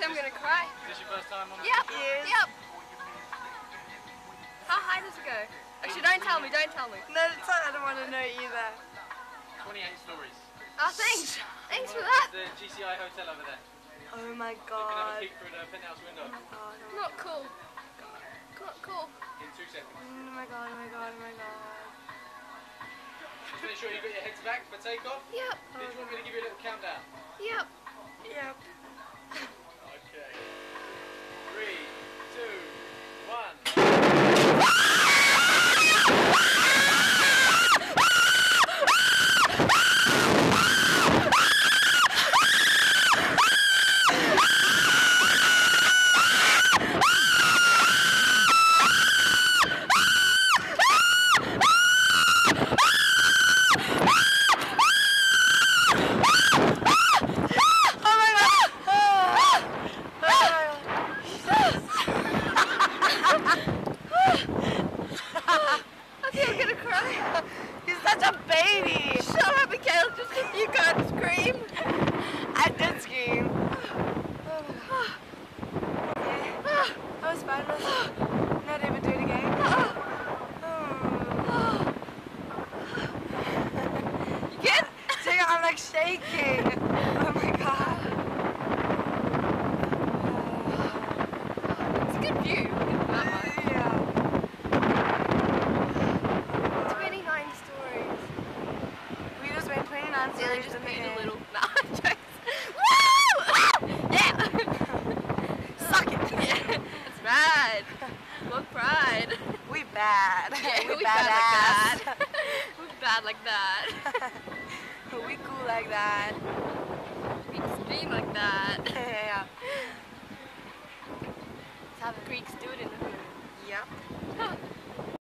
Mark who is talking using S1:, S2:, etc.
S1: I'm gonna cry.
S2: Is this your first time on the
S1: Yep.
S2: Yes.
S1: Yep. How high does it go? Actually, don't tell me. Don't tell me.
S3: No, it's not, I don't want to know either.
S2: 28 stories.
S1: Oh, thanks. Thanks for that.
S2: The GCI hotel over there.
S3: Oh my
S2: You can have a
S3: god.
S2: peek through the penthouse window
S1: Not cool. Not cool.
S2: in 2 seconds.
S3: Oh my god, oh my god, oh my god.
S2: Just make sure you've got your heads back for takeoff.
S1: Yep.
S2: Did you want me to give you a little countdown?
S1: Yep.
S3: Yep.
S2: Okay. 3,
S1: I'm gonna cry.
S3: He's such a baby.
S1: Shut up, Mikael. Just you can't scream.
S3: I did scream. Okay. That was fun. Not ever do it again.
S1: You good?
S3: Dang, I'm like shaking. Oh my god.
S1: It's a good view.
S3: Yeah.
S1: 29 stories.
S3: We just went 29
S1: Yeah, they
S3: stories
S1: just
S3: in the
S1: paid
S3: air.
S1: a little. No, jokes. Woo! Yeah.
S3: Suck it.
S1: Yeah. It's bad. Look pride.
S3: We bad.
S1: Yeah, we
S3: bad
S1: bad
S3: ass.
S1: like that. We bad like that.
S3: We cool like that.
S1: We extreme like that.
S3: Yeah.
S1: That's how the Greeks do it in the hood.
S3: Yep.